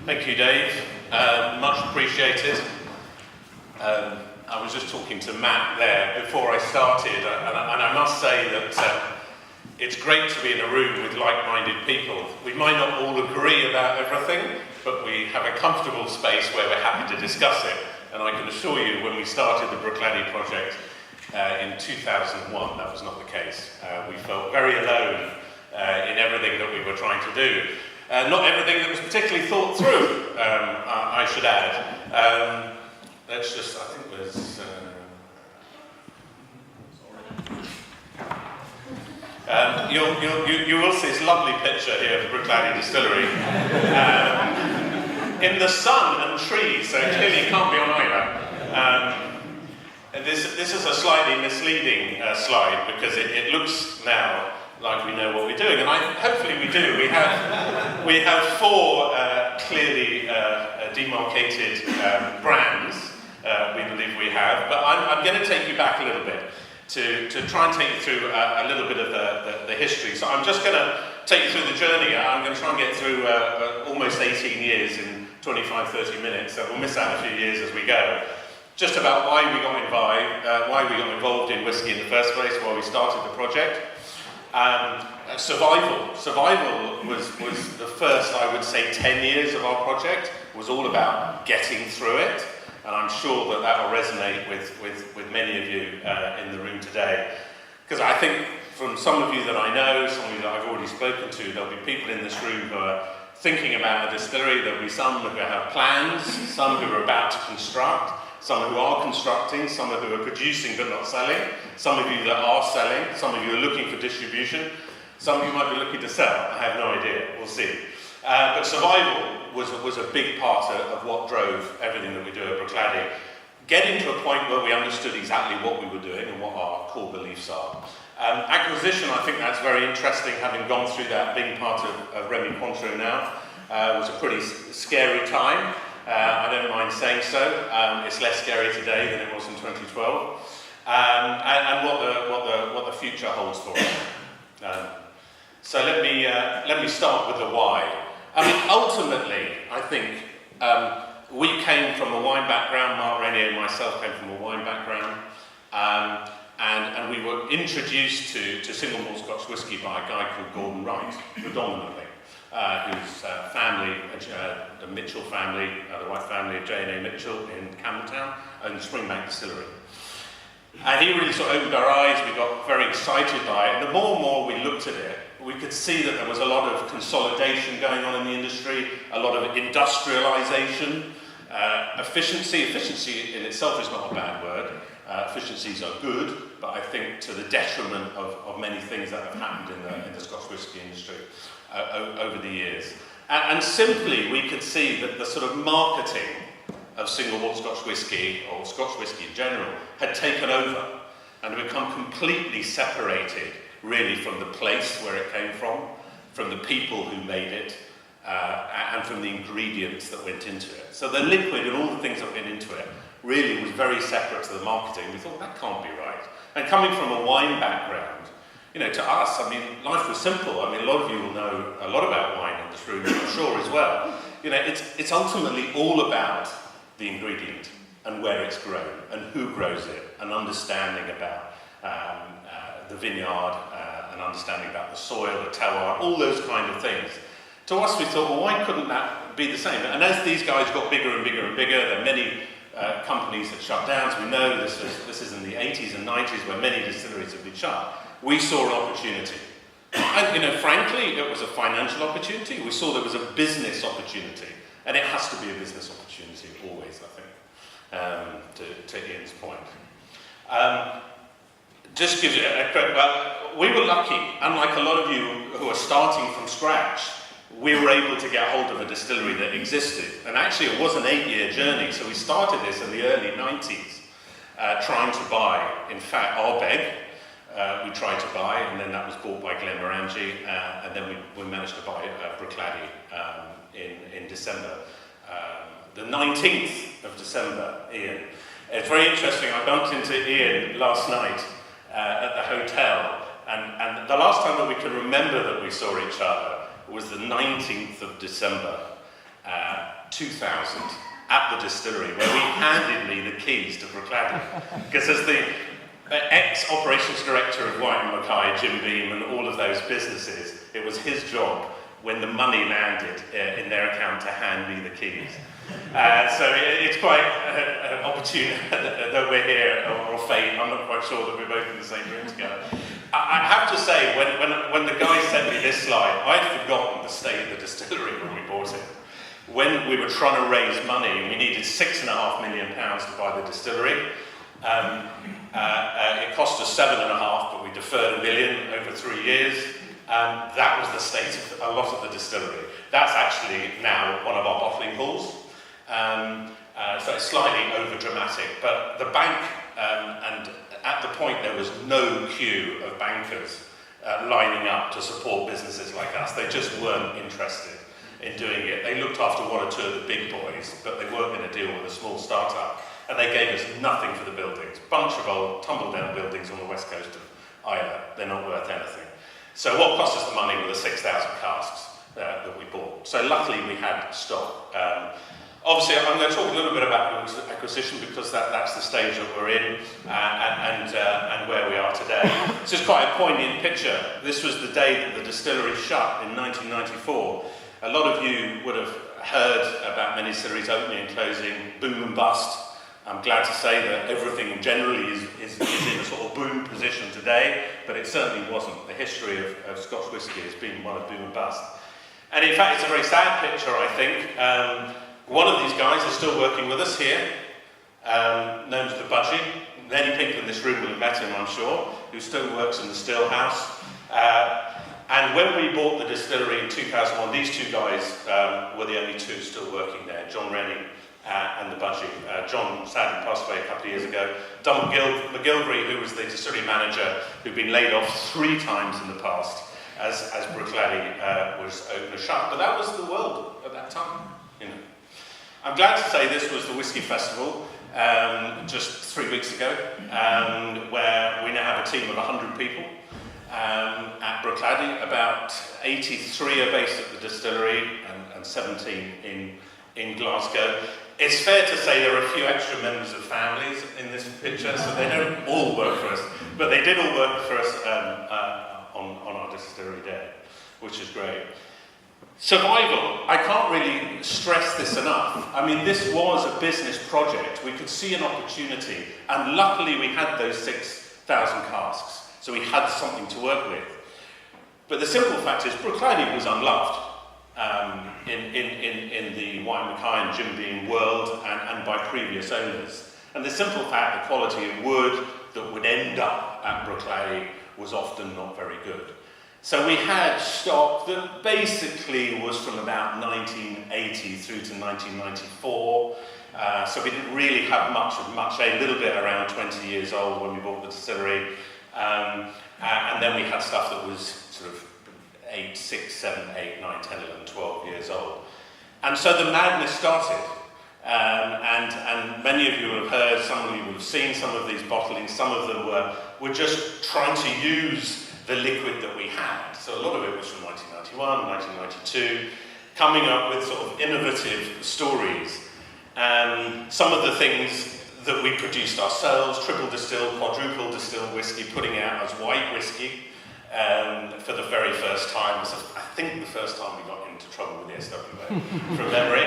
Thank you, Dave. Much appreciated. I was just talking to Matt there before I started, and I must say that it's great to be in a room with like-minded people. We might not all agree about everything, but we have a comfortable space where we're happy to discuss it. And I can assure you, when we started the Bruichladdich project in 2001, that was not the case. We felt very alone in everything that we were trying to do. Not everything that was particularly thought through, I should add. Let's just, I think there's... you will see this lovely picture here of the Bruichladdich distillery in the sun and trees, so it clearly can't be on either. This is a slightly misleading slide because it looks now like we know what we're doing, and hopefully we do. We have four clearly demarcated brands. We believe we have, but I'm going to take you back a little bit to try and take you through a little bit of the history. So I'm just going to take you through the journey. I'm going to try and get through almost 18 years in 25-30 minutes, so we'll miss out a few years as we go. Just about why we got involved in whisky in the first place, why we started the project. Survival. Survival was the first, I would say, 10 years of our project. It was all about getting through it. And I'm sure that will resonate with many of you in the room today. Because I think from some of you that I know, some of you that I've already spoken to, there'll be people in this room who are thinking about a distillery. There'll be some who have plans, some who are about to construct, some who are constructing, some who are producing but not selling, some of you that are selling, some of you are looking for distribution, some of you might be looking to sell. I have no idea, we'll see. But survival was a big part of what drove everything that we do at Bruichladdich. Getting to a point where we understood exactly what we were doing and what our core beliefs are. Acquisition, I think that's very interesting, having gone through that, being part of Remy Cointreau now. Was a pretty scary time. I don't mind saying so. It's less scary today than it was in 2012. And what the future holds for us. So let me start with the why. I mean, ultimately, I think we came from a wine background. Mark Renier and myself came from a wine background, and we were introduced to single malt Scotch whisky by a guy called Gordon Wright, predominantly, whose family, the Mitchell family, the Wright family of J&A Mitchell in Campbelltown, owned Springbank Distillery. And he really sort of opened our eyes. We got very excited by it. And the more and more we looked at it, we could see that there was a lot of consolidation going on in the industry, a lot of industrialization, efficiency. Efficiency in itself is not a bad word. Efficiencies are good, but I think to the detriment of many things that have happened in the Scotch whisky industry over the years. And simply, we could see that the sort of marketing of single malt Scotch whisky, or Scotch whisky in general, had taken over and become completely separated, really, from the place where it came from the people who made it, and from the ingredients that went into it. So the liquid and all the things that went into it really was very separate to the marketing. We thought, that can't be right. And coming from a wine background, you know, to us, I mean, life was simple. I mean, a lot of you will know a lot about wine in this room, I'm sure, as well. You know, it's ultimately all about the ingredient and where it's grown and who grows it, and understanding about the vineyard, and understanding about the soil, the terroir, all those kind of things. To us, we thought, well, why couldn't that be the same? And as these guys got bigger and bigger and bigger, there are many companies that shut down. So we know this is in the 80s and 90s where many distilleries have been shut. We saw an opportunity. And, you know, frankly, it was a financial opportunity. We saw there was a business opportunity. And it has to be a business opportunity always, I think, to Ian's point. Just gives you a quick, well, we were lucky, unlike a lot of you who are starting from scratch, we were able to get hold of a distillery that existed. And actually it was an 8-year journey, so we started this in the early 90s, trying to buy, in fact, Ardbeg, we tried to buy, and then that was bought by Glenmorangie, and then we managed to buy Bruichladdich in December. The 19th of December, Ian. It's very interesting, I bumped into Ian last night at the hotel, and the last time that we can remember that we saw each other was the 19th of December. 2000 at the distillery, where he handed me the keys to Bruichladdich. Because as the ex-operations director of White & Mackay, Jim Beam, and all of those businesses, it was his job when the money landed in their account to hand me the keys. So it's quite opportune that we're here, or fate. I'm not quite sure that we're both in the same room together. I have to say, when the guy sent me this slide, I'd forgotten the state of the distillery when we bought it. When we were trying to raise money, we needed £6.5 million to buy the distillery. It cost us 7.5, but we deferred £1 million over 3 years. That was the state of a lot of the distillery. That's actually now one of our bottling halls. So it's slightly over dramatic, but the bank, and at the point there was no queue of bankers lining up to support businesses like us. They just weren't interested in doing it. They looked after one or two of the big boys, but they weren't going to deal with a small startup. And they gave us nothing for the buildings. Bunch of old tumble-down buildings on the west coast of Ireland. They're not worth anything. So what cost us the money were the 6,000 casks that we bought. So luckily we had stock. Obviously, I'm going to talk a little bit about acquisition because that's the stage that we're in and where we are today. This is quite a poignant picture. This was the day that the distillery shut in 1994. A lot of you would have heard about many distilleries opening and closing, boom and bust. I'm glad to say that everything generally is in a sort of boom position today, but it certainly wasn't. The history of Scotch whisky has been one of boom and bust. And in fact, it's a very sad picture, I think. One of these guys is still working with us here, known as the Budgie. Many people in this room will have met him, I'm sure, who still works in the still house. And when we bought the distillery in 2001, these two guys were the only two still working there, John Rennie and the Budgie. John sadly passed away a couple of years ago. Don McGilvery, who was the distillery manager, who'd been laid off 3 times in the past as Bruichladdich was open and shut. But that was the world at that time, you know. I'm glad to say this was the Whisky Festival just 3 weeks ago, where we now have a team of 100 people at Bruichladdich. About 83 are based at the distillery and 17 in Glasgow. It's fair to say there are a few extra members of families in this picture, so they don't all work for us, but they did all work for us on our distillery day, which is great. Survival, I can't really stress this enough. I mean, this was a business project. We could see an opportunity, and luckily we had those 6,000 casks, so we had something to work with. But the simple fact is, Bruichladdich was unloved in the White & Mackay and Jim Beam world and by previous owners. And the simple fact, the quality of wood that would end up at Bruichladdich was often not very good. So we had stock that basically was from about 1980 through to 1994. So we didn't really have much, a little bit around 20 years old when we bought the distillery. And then we had stuff that was sort of 8, 6, 7, 8, 9, 10, 11, 12 years old. And so the madness started. And many of you have heard, some of you have seen some of these bottlings. Some of them were just trying to use the liquid that we had. So a lot of it was from 1991, 1992, coming up with sort of innovative stories. Some of the things that we produced ourselves, triple distilled, quadruple distilled whiskey, putting out as white whiskey for the very first time. So I think the first time we got into trouble with the SWA from memory.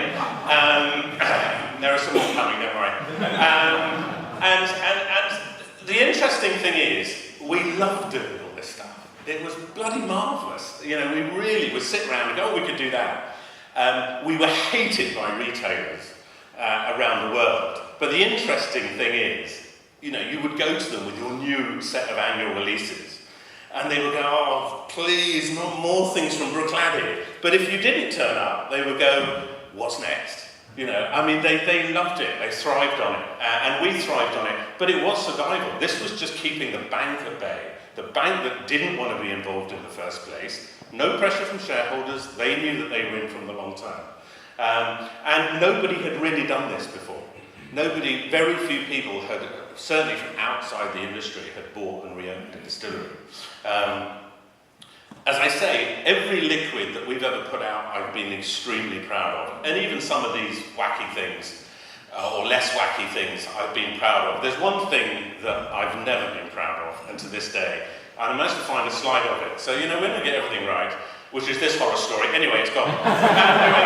There are some more coming, don't worry. And the interesting thing is, we loved doing all this stuff. It was bloody marvellous. You know, we really would sit around and go, oh, we could do that. We were hated by retailers around the world. But the interesting thing is, you know, you would go to them with your new set of annual releases, and they would go, oh, please, not more things from Bruichladdich. But if you didn't turn up, they would go, what's next? You know, I mean, they loved it. They thrived on it. And we thrived on it. But it was survival. This was just keeping the bank at bay. The bank that didn't want to be involved in the first place. No pressure from shareholders. They knew that they were in from the long term. And nobody had really done this before. Nobody, very few people had, certainly from outside the industry, had bought and reopened a distillery. As I say, every liquid that we've ever put out, I've been extremely proud of. And even some of these wacky things, or less wacky things, I've been proud of. There's one thing that I've never been proud of, and to this day, I managed to find a slide of it. So, you know, we're going to get everything right, which is this horror story. Anyway, it's gone. Anyway,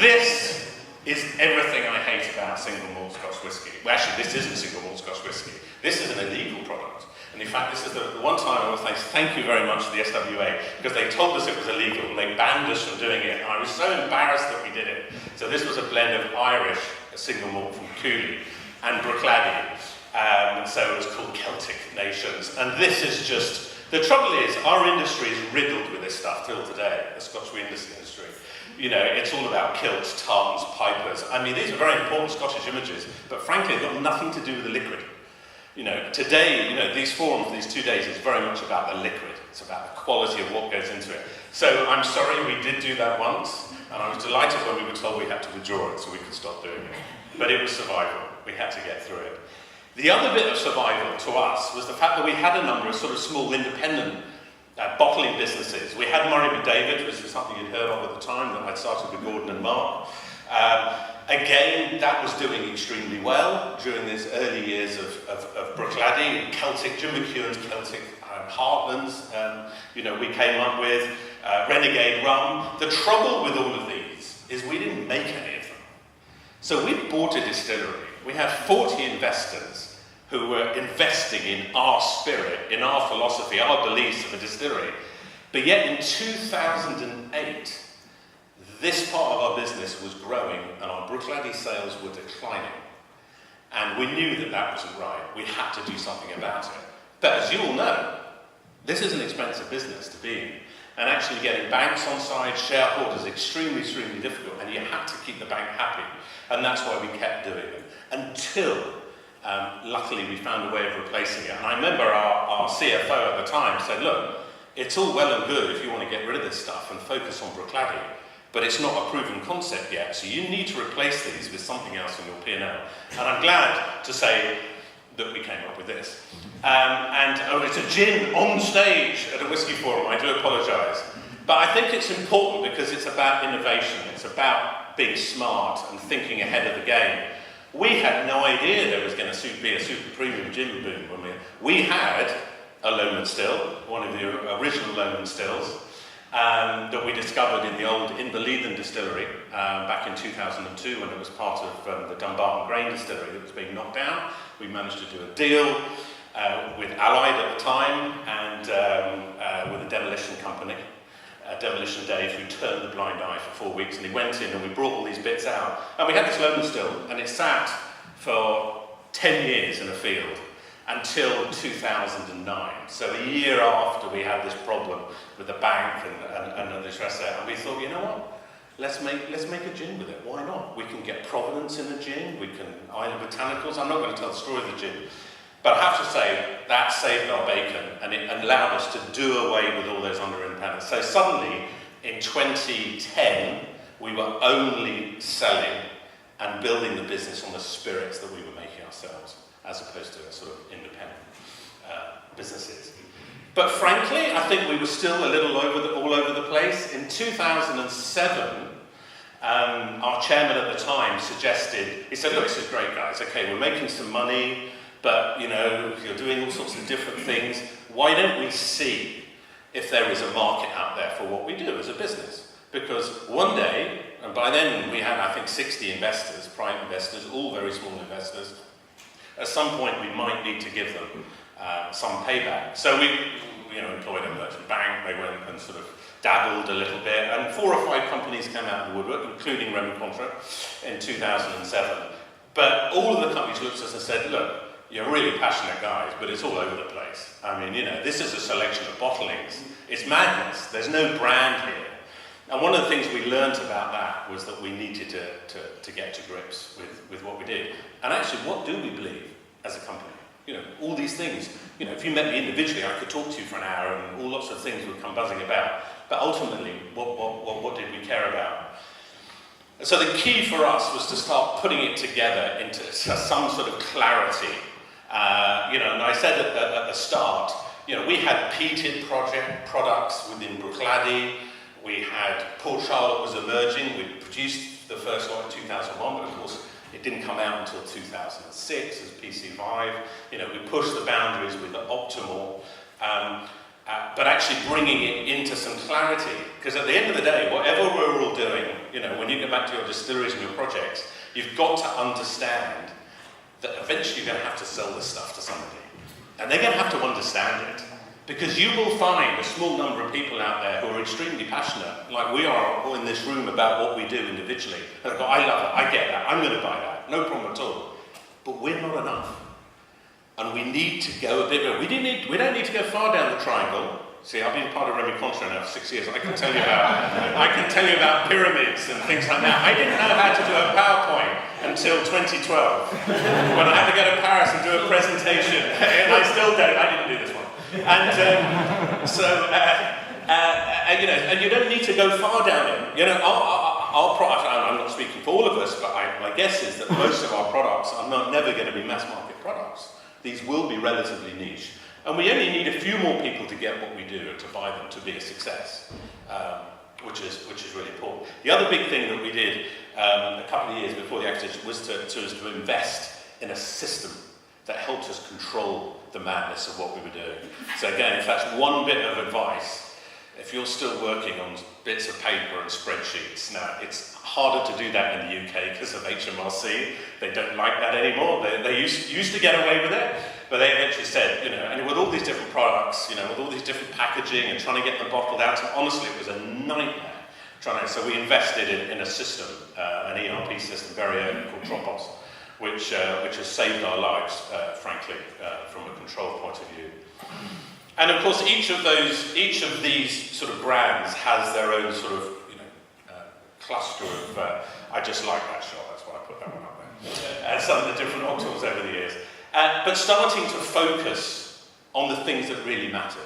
this is everything I hate about single malt Scotch whisky. Well, actually, this isn't single malt Scotch whisky. This is an illegal product. And in fact, this is the one time I want to thank you very much to the SWA, because they told us it was illegal and they banned us from doing it. And I was so embarrassed that we did it. So this was a blend of Irish single malt from Coughlin and Bruichladdich. So it was called Celtic Nations. And this is just, the trouble is, our industry is riddled with this stuff till today, the Scotch industry. You know, it's all about kilts, tartans, pipers. I mean, these are very important Scottish images, but frankly, they've got nothing to do with the liquid. You know, today, you know, these forums, these 2 days, is very much about the liquid. It's about the quality of what goes into it. So I'm sorry we did do that once, and I was delighted when we were told we had to withdraw it so we could stop doing it. But it was survival. We had to get through it. The other bit of survival to us was the fact that we had a number of sort of small independent bottling businesses. We had Murray McDavid, which is something you'd heard of at the time, that I'd started with Gordon and Mark. Again, that was doing extremely well during these early years of Bruichladdich, Celtic, Jim McEwen's Celtic Heartlands, you know, we came up with Renegade Rum. The trouble with all of these is we didn't make any of them. So we bought a distillery. We had 40 investors who were investing in our spirit, in our philosophy, our beliefs of a distillery. But yet in 2008, this part of our business was growing and our Bruichladdich sales were declining. And we knew that that wasn't right. We had to do something about it. But as you all know, this is an expensive business to be in. And actually getting banks on side, shareholders, extremely, extremely difficult. And you had to keep the bank happy. And that's why we kept doing it. Until, luckily, we found a way of replacing it. And I remember our CFO at the time said, look, it's all well and good if you want to get rid of this stuff and focus on Bruichladdich, but it's not a proven concept yet, so you need to replace these with something else in your P&L. And I'm glad to say that we came up with this. It's a gin on stage at a whisky forum, I do apologise. But I think it's important because it's about innovation, it's about being smart and thinking ahead of the game. We had no idea there was going to be a super premium gin boom when we had a Lowland still, one of the original Lowland stills, that we discovered in the old Inverleithen distillery back in 2002 when it was part of the Dumbarton Grain distillery that was being knocked down. We managed to do a deal with Allied at the time and with a demolition company, Demolition Dave, who turned the blind eye for 4 weeks, and he went in and we brought all these bits out. And we had this Lowland still, and it sat for 10 years in a field until 2009. So a year after we had this problem with the bank and this rest of it, and we thought, you know what? Let's make a gin with it. Why not? We can get Provenance in the gin. We can Island Botanicals. I'm not going to tell the story of the gin, but I have to say that saved our bacon, and it allowed us to do away with all those under-independents. So suddenly, in 2010, we were only selling and building the business on the spirits that we were making ourselves, as opposed to a sort of independent businesses. But frankly, I think we were still a little all over the place. In 2007, our chairman at the time suggested, he said, look, this is great, guys. Okay, we're making some money, but, you know, you're doing all sorts of different things. Why don't we see if there is a market out there for what we do as a business? Because one day, and by then we had, I think, 60 investors, private investors, all very small investors. At some point, we might need to give them some payback. So we employed a merchant bank. They went and sort of dabbled a little bit, and 4 or 5 companies came out of the woodwork, including Raymond Contra, in 2007. But all of the companies looked at us and said, look, you're really passionate guys, but it's all over the place. I mean, you know, this is a selection of bottlings. It's madness. There's no brand here. And one of the things we learned about that was that we needed to get to grips with what we did. And actually, what do we believe as a company? You know, all these things. You know, if you met me individually, I could talk to you for an hour and all lots of things would come buzzing about. But ultimately, what did we care about? And so the key for us was to start putting it together into some sort of clarity. And I said at the start, we had peated products within Bruichladdich. We had Port Charlotte was emerging. We produced the first lot in 2001, but of course it didn't come out until 2006 as PC5. We pushed the boundaries with the Optimal, but actually bringing it into some clarity. Because at the end of the day, whatever we're all doing, when you go back to your distilleries and your projects, you've got to understand that eventually you're going to have to sell this stuff to somebody. And they're going to have to understand it. Because you will find a small number of people out there who are extremely passionate, like we are all in this room, about what we do individually. And they go, I love it, I get that, I'm going to buy that, no problem at all. But we're not enough. And we need to go a bit more. We don't need to go far down the triangle. See, I've been part of Remy Contra now for 6 years. I can tell you about pyramids and things like that. I didn't know how to do a PowerPoint until 2012, when I had to go to Paris and do a presentation. And I still don't. I didn't do this one. And and you don't need to go far down it. Our product, I'm not speaking for all of us, but my guess is that most of our products are never going to be mass market products. These will be relatively niche. And we only need a few more people to get what we do and to buy them to be a success, which is really important. The other big thing that we did a couple of years before the acquisition was to invest in a system that helped us control the madness of what we were doing. So again, if that's one bit of advice, if you're still working on bits of paper and spreadsheets, now it's harder to do that in the UK because of HMRC. They don't like that anymore. They used to get away with it, but they eventually said, and with all these different products, with all these different packaging and trying to get them bottled out, and honestly, it was a nightmare. So we invested in a system, an ERP system, very early, called Tropos, which has saved our lives, frankly, from a control point of view. And of course, each of these sort of brands has their own sort of cluster of. I just like that shot. That's why I put that one up there. And some of the different Cotswolds over the years, but starting to focus on the things that really mattered.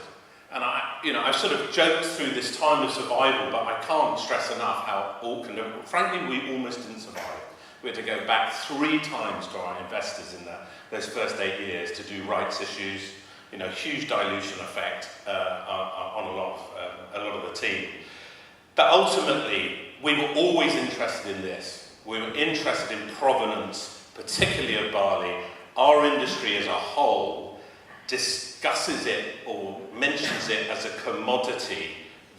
And I've sort of joked through this time of survival, but I can't stress enough how frankly, we almost didn't survive. We had to go back 3 times to our investors in those first 8 years to do rights issues. Huge dilution effect on a lot of the team. But ultimately, we were always interested in this. We were interested in provenance, particularly of barley. Our industry as a whole discusses it or mentions it as a commodity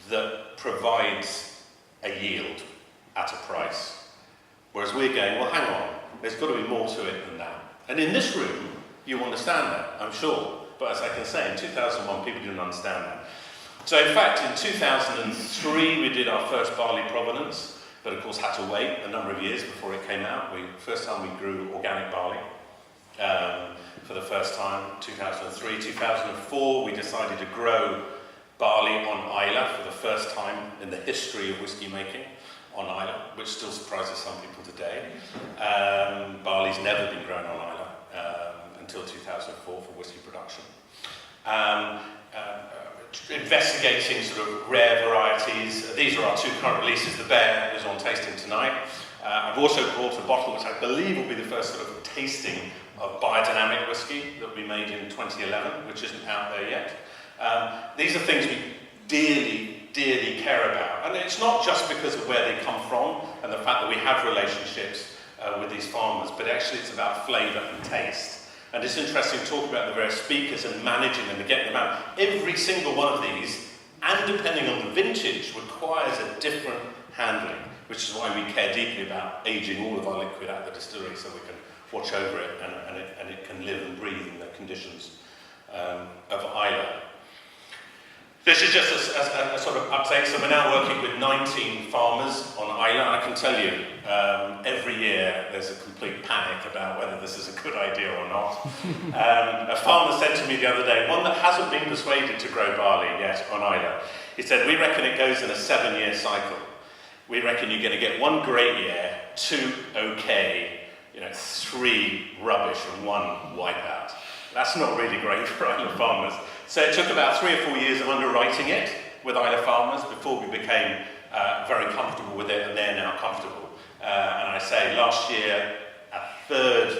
that provides a yield at a price. Whereas we're going, well, hang on, there's got to be more to it than that. And in this room, you understand that, I'm sure. But as I can say, in 2001, people didn't understand that. So in fact, in 2003, we did our first barley provenance, but of course had to wait a number of years before it came out. First time we grew organic barley for the first time, 2003. 2004, we decided to grow barley on Islay for the first time in the history of whiskey making on Islay, which still surprises some people today. Barley's never been grown on Islay until 2004 for whiskey production. Investigating sort of rare varieties. These are our 2 current releases. The Bear is on tasting tonight. I've also brought a bottle which I believe will be the first sort of tasting of biodynamic whiskey that we made in 2011, which isn't out there yet. These are things we dearly, dearly care about. And it's not just because of where they come from and the fact that we have relationships with these farmers, but actually it's about flavour and taste. And it's interesting to talk about the various speakers and managing them and getting them out. Every single one of these, and depending on the vintage, requires a different handling, which is why we care deeply about aging all of our liquid at the distillery so we can watch over it and it can live and breathe in the conditions of Islay. This is just a sort of update. So we're now working with 19 farmers on Islay. I can tell you, every year there's a complete panic about whether this is a good idea or not. A farmer said to me the other day, one that hasn't been persuaded to grow barley yet on Islay, he said, we reckon it goes in a 7-year cycle. We reckon you're going to get 1 great year, 2 okay, 3 rubbish and 1 wipeout. That's not really great for Islay farmers. So it took about 3 or 4 years of underwriting it with Islay farmers before we became very comfortable with it, and they're now comfortable. And I say last year, 1/3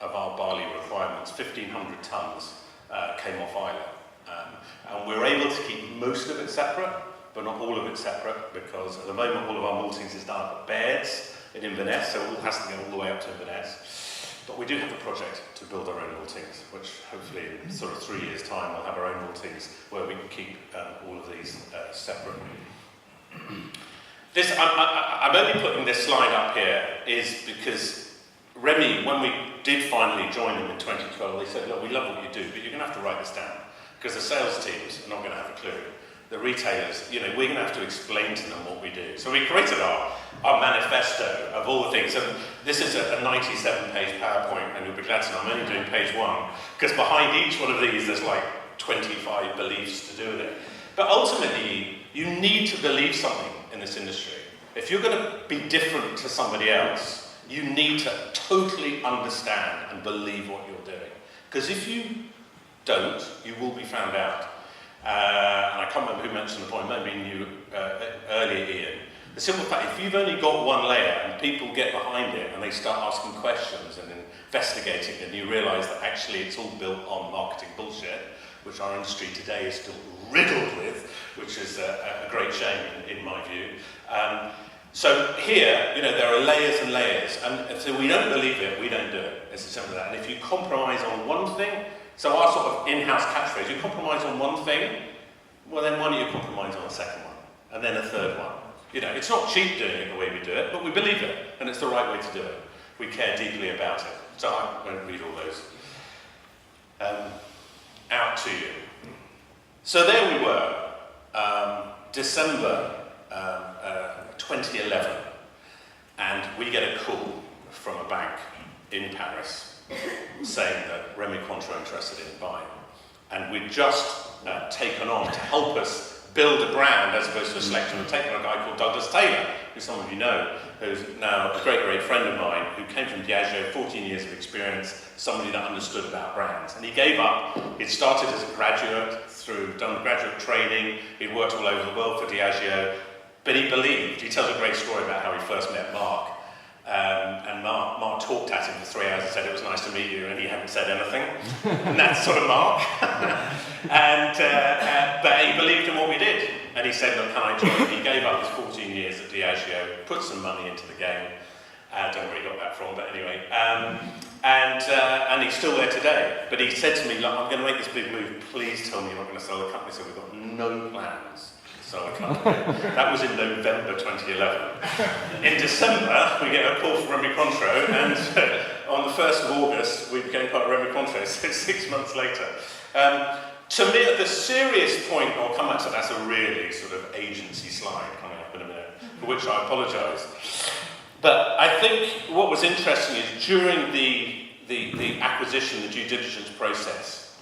of our barley requirements, 1,500 tonnes, came off Islay. And we're able to keep most of it separate, but not all of it separate, because at the moment all of our maltings is done at Baird's in Inverness, so it all has to go all the way up to Inverness. But we do have a project to build our own maltings, which hopefully in sort of 3 years' time we'll have our own maltings where we can keep all of these separate. I'm only putting this slide up here is because Remy, when we did finally join them in 2012, they said, look, we love what you do, but you're going to have to write this down, because the sales teams are not going to have a clue. The retailers, we're going to have to explain to them what we do. So we created our manifesto of all the things, and this is a 97-page PowerPoint, and you'll be glad to know I'm only doing page 1, because behind each one of these there's like 25 beliefs to do with it. But ultimately, you need to believe something in this industry. If you're going to be different to somebody else, you need to totally understand and believe what you're doing. Because if you don't, you will be found out. And I can't remember who mentioned the point, maybe you earlier, Ian. The simple fact, if you've only got one layer and people get behind it and they start asking questions and investigating, and you realise that actually it's all built on marketing bullshit, which our industry today is still riddled with, which is a great shame in my view. So here, there are layers and layers, and if we don't believe it, we don't do it. It's as simple as that. And if you compromise on one thing, so our sort of in-house catchphrase, you compromise on one thing, well then why don't you compromise on a second one, and then a third one? It's not cheap doing it the way we do it, but we believe it, and it's the right way to do it. We care deeply about it. So I won't read all those out to you. So there we were, December 2011, and we get a call from a bank in Paris saying that Remy Cointreau are interested in buying. And we'd just taken on to help us build a brand as opposed to a selection. We'd taken on a guy called Douglas Taylor, who some of you know, who's now a great, great friend of mine, who came from Diageo, 14 years of experience, somebody that understood about brands. And he gave up. He'd started as a graduate, done graduate training, he'd worked all over the world for Diageo, but he believed. He tells a great story about how he first met Mark. And Mark talked at him for 3 hours and said, it was nice to meet you, and he hadn't said anything. And that's sort of Mark. But he believed in what we did. And he said, look, can I join? He gave up his 14 years at Diageo, put some money into the game. I don't know where he got that from, but anyway. And he's still there today. But he said to me, look, I'm going to make this big move. Please tell me you're not going to sell the company. So we've got no plans. So I can't do it. That was in November 2011. In December, we get a call from Remy Cointreau, and on the 1st of August, we became part of Remy Cointreau, so 6 months later. To me, at the serious point, I'll come back to that's a really sort of agency slide coming up in a minute, for which I apologise. But I think what was interesting is during the acquisition, the due diligence process,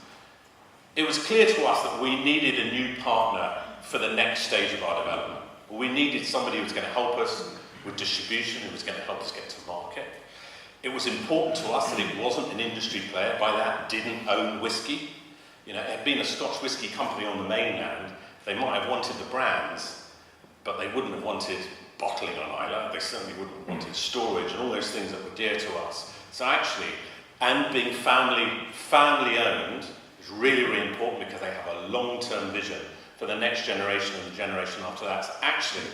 it was clear to us that we needed a new partner for the next stage of our development. We needed somebody who was going to help us with distribution, who was going to help us get to market. It was important to us that it wasn't an industry player, by that didn't own whisky. It had been a Scotch whisky company on the mainland. They might have wanted the brands, but they wouldn't have wanted bottling on Islay. They certainly wouldn't have wanted storage and all those things that were dear to us. So actually, and being family owned is really, really important because they have a long-term vision for the next generation and the generation after that. So actually,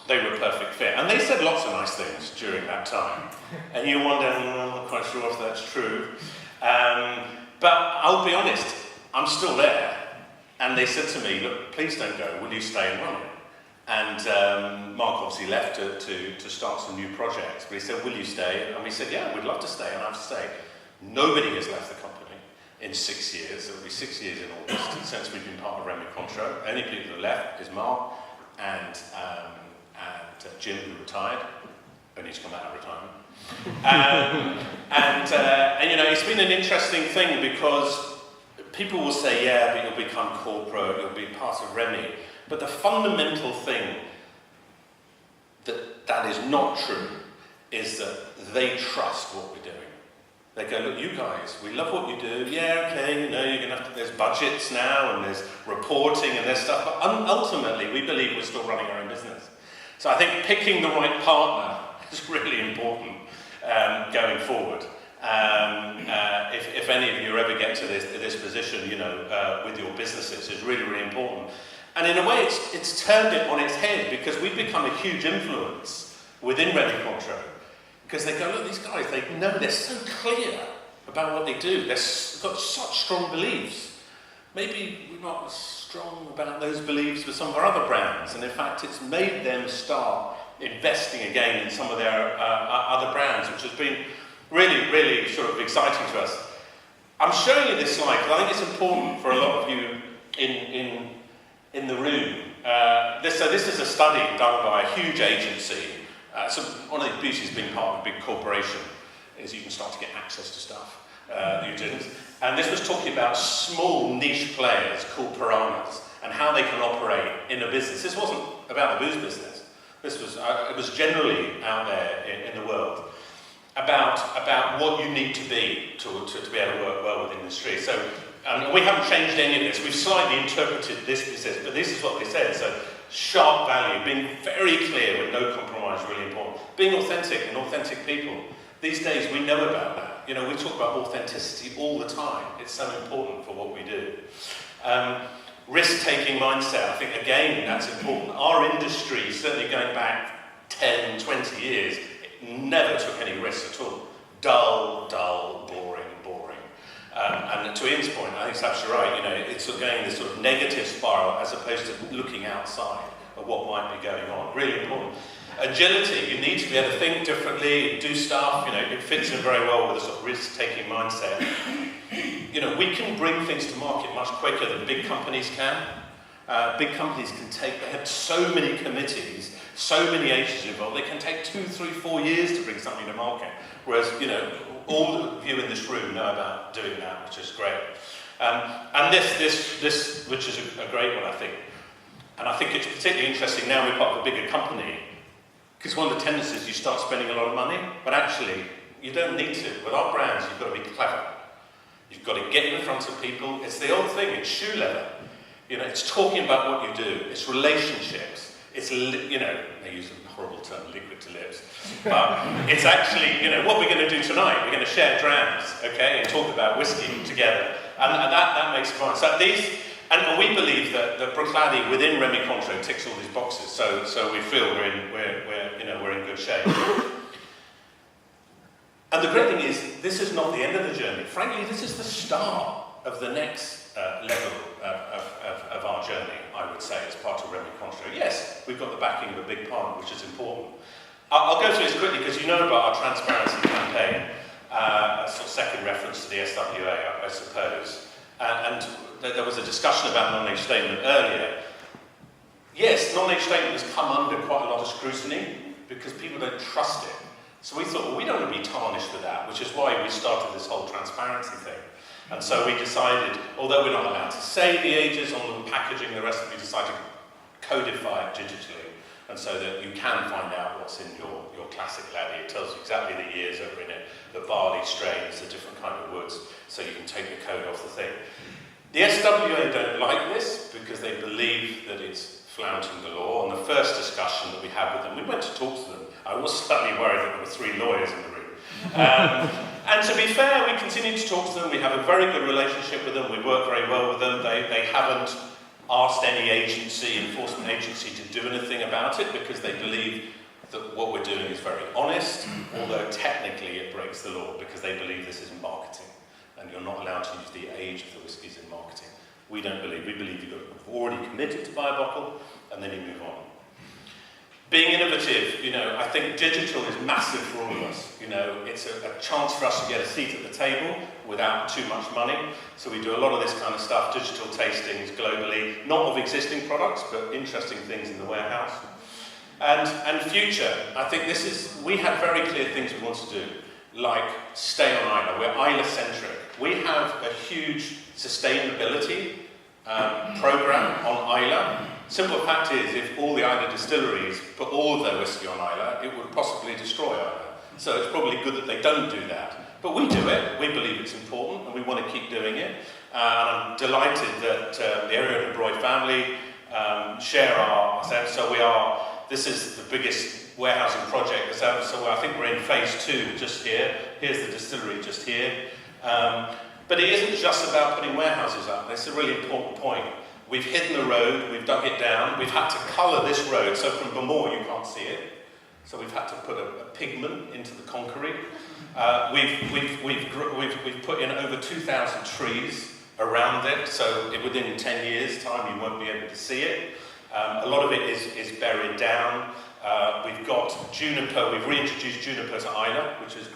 they were a perfect fit. And they said lots of nice things during that time. And you wonder, I'm not quite sure if that's true. But I'll be honest, I'm still there. And they said to me, look, please don't go, will you stay and run it? And Mark obviously left to start some new projects. But he said, will you stay? And we said, yeah, we'd love to stay. And I have to say, nobody has left the company in 6 years. It will be 6 years in August since we've been part of Remy Cointreau. Only people that left is Mark and Jim, who retired. Only to come out of retirement. It's been an interesting thing because people will say, yeah, but you'll become corporate, you'll be part of Remy. But the fundamental thing that is not true is that they trust what we're doing. They go, look, you guys, we love what you do. Yeah, okay, you're going to have to, there's budgets now and there's reporting and there's stuff. But ultimately, we believe we're still running our own business. So I think picking the right partner is really important going forward. if any of you ever get to this position, you know, with your businesses, is really, really important. And in a way, it's turned it on its head, because we've become a huge influence within Remy Cointreau. Because they go, look, these guys, they know, they're so clear about what they do. They've got such strong beliefs. Maybe we're not as strong about those beliefs with some of our other brands. And in fact, it's made them start investing again in some of their other brands, which has been really, really sort of exciting to us. I'm showing you this slide because I think it's important for a lot of you in the room. So this is a study done by a huge agency. So one of the beauties of being part of a big corporation is you can start to get access to stuff that you didn't. And this was talking about small niche players called piranhas and how they can operate in a business. This wasn't about the booze business. This was it was generally out there in the world about what you need to be to be able to work well with industry. So we haven't changed any of this. We've slightly interpreted this, but this is what they said. So sharp value, being very clear with no compromise, really important. Being authentic and authentic people. These days we know about that. You know, we talk about authenticity all the time. It's so important for what we do. Risk-taking mindset, I think again that's important. Our industry, certainly going back 10, 20 years, never took any risks at all. Dull, boring. And to Ian's point, I think it's absolutely right. You know, it's sort of going in this sort of negative spiral as opposed to looking outside of what might be going on. Really important. Agility, you need to be able to think differently, do stuff. You know, it fits in very well with a sort of risk-taking mindset. You know, we can bring things to market much quicker than big companies can. Big companies they have so many committees, so many agencies involved, they can take 2, 3, 4 years to bring something to market. Whereas, you know, all of you in this room know about doing that, which is great. And this, which is a great one, I think. And I think it's particularly interesting now we're part of a bigger company, because one of the tendencies you start spending a lot of money, but actually you don't need to. With our brands, you've got to be clever. You've got to get in front of people. It's the old thing, it's shoe leather. You know, it's talking about what you do. It's relationships. It's, you know, they use a horrible term, liquid to lips. But it's actually, you know, what we're going to do tonight, we're going to share drams, okay, and talk about whiskey together. And that makes it fun. So and we believe that Bruichladdich within Remy Cointreau ticks all these boxes. So we feel we're in good shape. And the great thing is, this is not the end of the journey. Frankly, this is the start of the next level of our journey, I would say, as part of Remy Cointreau. Yes, we've got the backing of a big partner, which is important. I'll go through this quickly because you know about our transparency campaign, a sort of second reference to the SWA, I suppose. And there was a discussion about non-age statement earlier. Yes, non-age statement has come under quite a lot of scrutiny because people don't trust it. So we thought, well, we don't want to be tarnished with that, which is why we started this whole transparency thing. And so we decided, although we're not allowed to say the ages on the packaging, the rest of it, we decided to codify it digitally, and so that you can find out what's in your classic laddie. It tells you exactly the years that are in it, the barley strains, the different kind of woods, so you can take the code off the thing. The SWA don't like this because they believe that it's flouting the law. And the first discussion that we had with them, we went to talk to them. I was slightly worried that there were 3 lawyers in the room. And to be fair, we continue to talk to them. We have a very good relationship with them. We work very well with them. They haven't asked any enforcement agency to do anything about it because they believe that what we're doing is very honest, although technically it breaks the law because they believe this is marketing and you're not allowed to use the age of the whiskies in marketing. We don't believe. We believe you've already committed to buy a bottle and then you move on. Being innovative, you know, I think digital is massive for all of us. You know, it's a chance for us to get a seat at the table without too much money. So we do a lot of this kind of stuff, digital tastings globally, not of existing products, but interesting things in the warehouse. And future, I think we have very clear things we want to do, like stay on Islay. We're Islay-centric. We have a huge sustainability program on Islay. Simple fact is, if all the Islay distilleries put all of their whiskey on Islay, it would possibly destroy Islay. So it's probably good that they don't do that. But we do it. We believe it's important, and we want to keep doing it. And I'm delighted that the Area de Broy family share our sense. So we are This is the biggest warehousing project that's ever, so I think we're in phase 2 just here. Here's the distillery just here. But it isn't just about putting warehouses up. That's a really important point. We've hidden the road, we've dug it down, we've had to colour this road, so from Bamor you can't see it. So we've had to put a pigment into the concrete. We've put in over 2,000 trees around it, so within 10 years' time you won't be able to see it. A lot of it is buried down. We've got juniper, we've reintroduced juniper to Isla, which is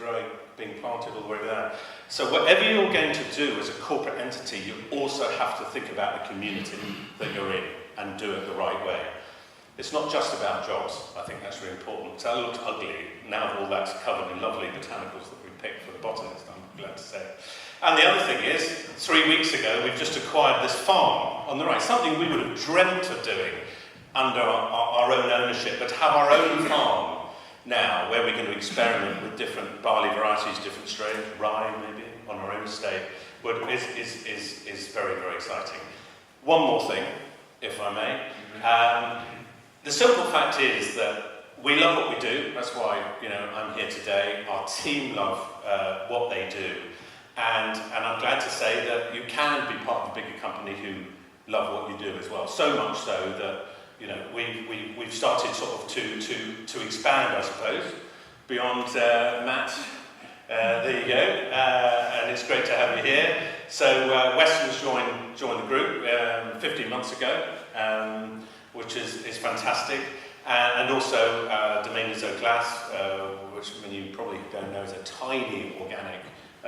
being planted all the way there. So whatever you're going to do as a corporate entity, you also have to think about the community that you're in and do it the right way. It's not just about jobs. I think that's really important. So that looked ugly. Now that all that's covered in lovely botanicals that we picked for the botanist, I'm glad to say. And the other thing is, 3 weeks ago, we've just acquired this farm on the right. Something we would have dreamt of doing under our own ownership, but to have our own farm now, where we're going to experiment with different barley varieties, different strains, rye maybe, on our own estate, is very, very exciting. One more thing, if I may. The simple fact is that we love what we do. That's why I'm here today. Our team love what they do, and I'm glad to say that you can be part of a bigger company who love what you do as well. So much so that we've started sort of to expand, I suppose, beyond Matt. There you go, and it's great to have you here. So Weston's joined the group 15 months ago, which is fantastic, and also Domaine des Eaux Glaces, which you probably don't know is a tiny organic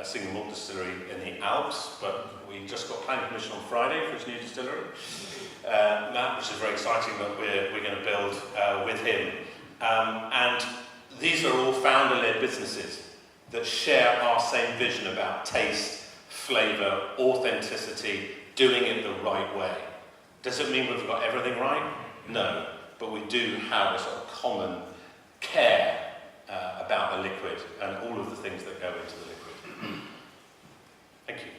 single malt distillery in the Alps, but we just got planning permission on Friday for his new distillery. Matt, which is very exciting that we're going to build with him. And these are all founder-led businesses that share our same vision about taste, flavour, authenticity, doing it the right way. Does it mean we've got everything right? No, but we do have a sort of common care about the liquid and all of the things that go into the liquid. Thank you.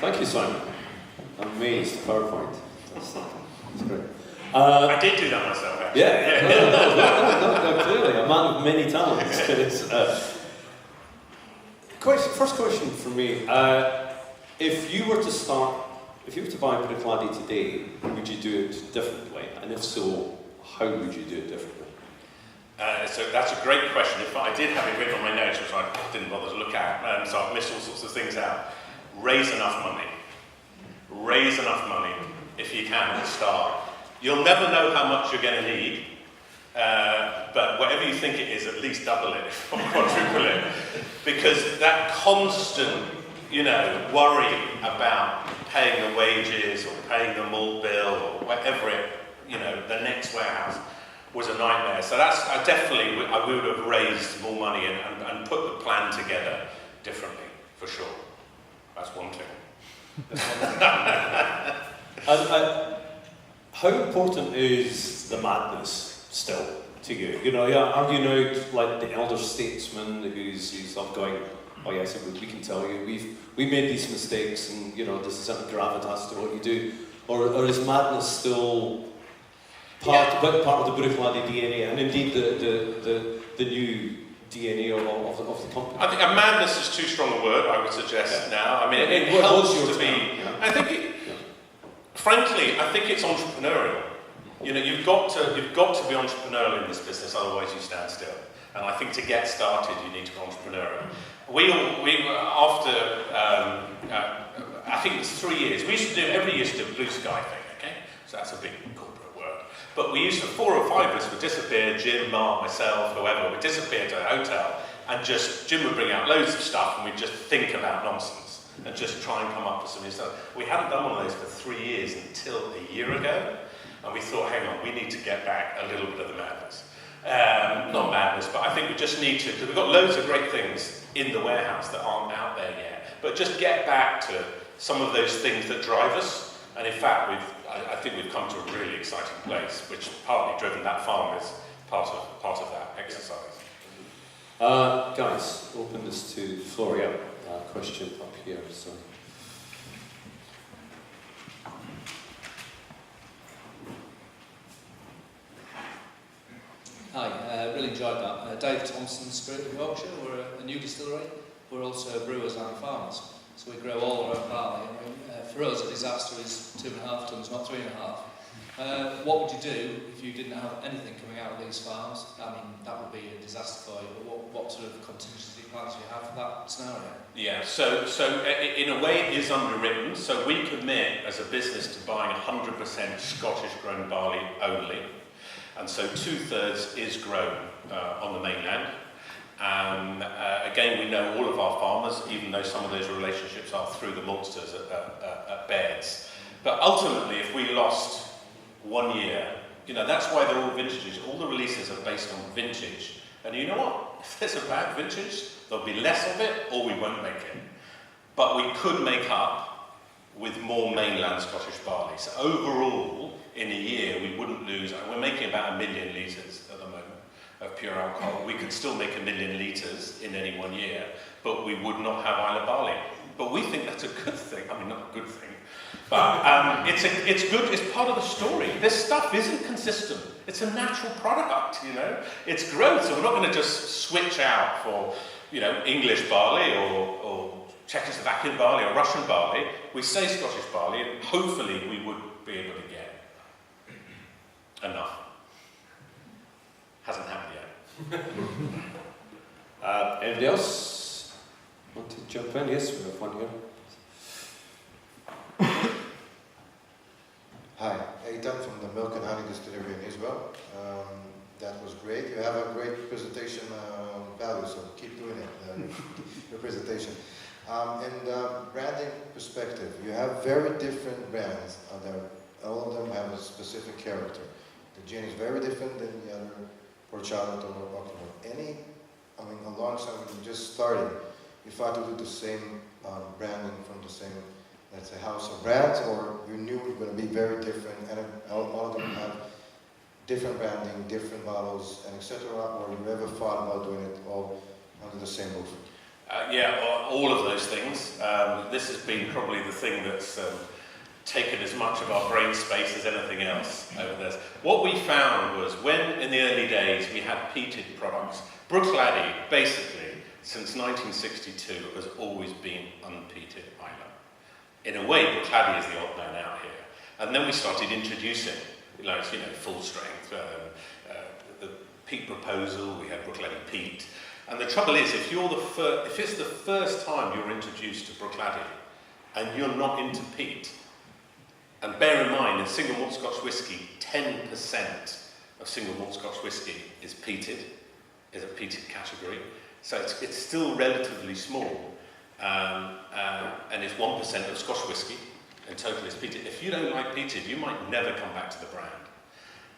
Thank you, Simon. I'm amazed. PowerPoint. That's great. I did do that myself, actually. Yeah. No, clearly. A man of many talents. First question for me. If you were to buy Bruichladdich today, would you do it differently? And if so, how would you do it differently? So that's a great question. In fact, I did have it written on my notes, which I didn't bother to look at, so I've missed all sorts of things out. Raise enough money. Raise enough money, if you can, at the start. You'll never know how much you're going to need, but whatever you think it is, at least double it or quadruple it. Because that constant, worry about paying the wages or paying the malt bill or whatever the next warehouse was a nightmare. So I would have raised more money and put the plan together differently, for sure. That's one thing. How important is the madness still to you? Are you now like the elder statesman who's up going, oh yes, we can tell you, we made these mistakes, and there's a certain gravitas to what you do, or is madness still part of the Bruichladdich DNA, and indeed the new DNA of the company? I think madness is too strong a word, I would suggest now. I mean, it helps to be. I think frankly, I think it's entrepreneurial. You've got to be entrepreneurial in this business, otherwise you stand still. And I think to get started, you need to be entrepreneurial. I think it's 3 years. Every year to do a blue sky thing, okay? So that's a big corporate word. But we used to, 4 or 5 of us would disappear, Jim, Mark, myself, whoever, would disappear to a hotel, and Jim would bring out loads of stuff, and we'd just think about nonsense, and just try and come up with some new stuff. We hadn't done one of those for 3 years until a year ago, and we thought, hang on, we need to get back a little bit of the madness. Not madness, but I think we just need to, because we've got loads of great things in the warehouse that aren't out there yet, but just get back to some of those things that drive us. And in fact, I think we've come to a really exciting place, which partly driven that farm is part of that exercise. Guys, open this to the floor, yeah. question up here. So. Hi, really enjoyed that. Dave Thompson, Spirit of Yorkshire. We're a new distillery. We're also brewers and farmers. So we grow all our own barley. I mean, for us, a disaster is 2.5 tons, not 3.5. What would you do if you didn't have anything coming out of these farms? I mean, that would be a disaster for you. But what sort of contingency plans do you have for that scenario? Yeah, so in a way it is underwritten. So we commit as a business to buying 100% Scottish grown barley only. And so 2/3 is grown on the mainland. Again, we know all of our farmers, even though some of those relationships are through the maltsters at Baird's. But ultimately, if we lost 1 year, you know, that's why they're all vintages. All the releases are based on vintage. And you know what? If there's a bad vintage, there'll be less of it, or we won't make it. But we could make up with more mainland Scottish barley. So overall, in a year, we wouldn't lose. We're making about 1 million litres at the moment of pure alcohol. We could still make 1 million litres in any 1 year, but we would not have Isla barley. But we think that's a good thing. I mean, not a good thing, but it's good. It's part of the story. This stuff isn't consistent. It's a natural product, you know. It's growth, so we're not going to just switch out for, you know, English barley or Czechoslovakian barley or Russian barley. We say Scottish barley, and hopefully we would be able to get enough. Hasn't happened yet. Anybody else want to jump in? Yes, we have one here. Hi, Eitan from the Milk and Honey Distillery in Israel. That was great. You have a great presentation value, so keep doing it, your presentation. Branding perspective, you have very different brands out there. All of them have a specific character. The gin is very different than the other, Port Charlotte or Coughlin. Along something just starting, you thought to do the same branding from the same, let's say, house of brands, or you knew it was going to be very different, and all of them have different branding, different bottles, and etc., or you ever thought about doing it all under the same roof? Yeah, all of those things. This has been probably the thing that's taken as much of our brain space as anything else over this. What we found was when, in the early days, we had peated products, Bruichladdich, basically, since 1962, has always been unpeated Islay. In a way, Bruichladdich is the odd man out here. And then we started introducing, full strength, the peat proposal, we had Bruichladdich peat. And the trouble is, if it's the first time you're introduced to Bruichladdich, and you're not into peat, and bear in mind, in single malt Scotch whisky, 10% of single malt Scotch whisky is peated, is a peated category. So it's still relatively small, and it's 1% of Scotch whisky, in total is peated. If you don't like peated, you might never come back to the brand.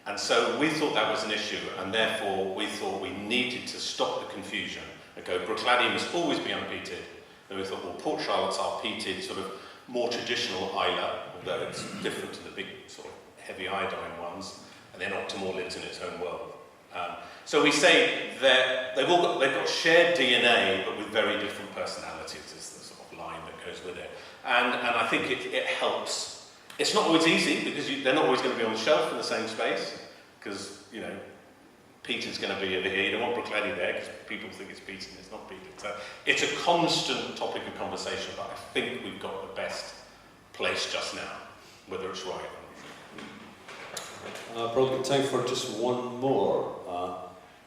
And so we thought that was an issue, and therefore we thought we needed to stop the confusion and go, Bruichladdich must always be unpeated. And we thought, well, Port Charlottes are peated, sort of more traditional Islay, although it's different to the big sort of heavy iodine ones, and then Octomore lives in its own world. So we say that they've got shared DNA, but with very different personalities is the sort of line that goes with it. And I think it helps. It's not always easy, because they're not always going to be on the shelf in the same space, because, peat is going to be over here. You don't want Bruichladdich there, because people think it's peated and it's not peated. So it's a constant topic of conversation, but I think we've got the best place just now, whether it's right or not. Probably got time for just one more.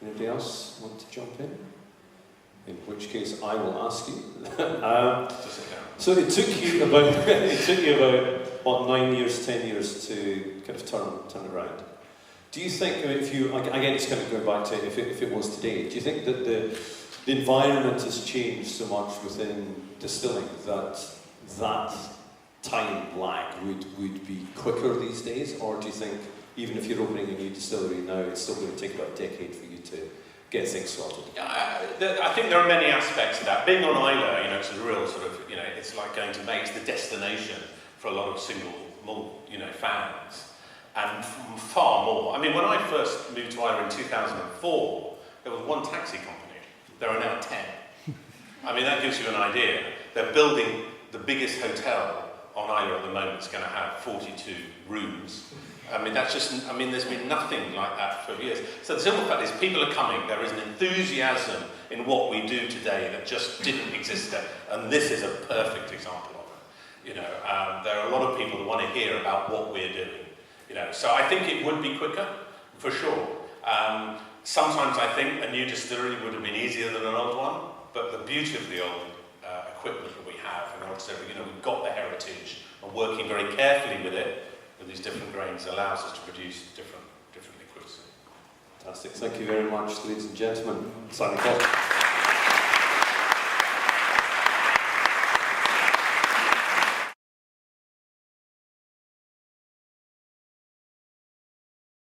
Anybody else want to jump in? In which case, I will ask you. So it took you about 9 years, 10 years to kind of turn around. Do you think, again, it's kind of going back to if it was today, do you think that the environment has changed so much within distilling that time lag would be quicker these days, or do you think even if you're opening a new distillery now, it's still going to take about a decade for you to get things sorted? I think there are many aspects to that. Being on Islay, it's a real sort of, it's like going to May. It's the destination for a lot of single malt, fans, and far more. I mean, when I first moved to Islay in 2004, there was one taxi company. There are now 10. I mean, that gives you an idea. they're building the biggest hotel on Isla at the moment. It's going to have 42 rooms. I mean, that's just, I mean, there's been nothing like that for years. So the simple fact is people are coming, there is an enthusiasm in what we do today that just didn't exist then. And this is a perfect example of it. You know, there are a lot of people that want to hear about what we're doing. You know, so I think it would be quicker, for sure. Sometimes I think a new distillery would have been easier than an old one, but the beauty of the old equipment that we have, and also, you know, we've got the heritage, and working very carefully with it, with these different grains, allows us to produce different liquids. Fantastic. Thank you very much, ladies and gentlemen. Signing off.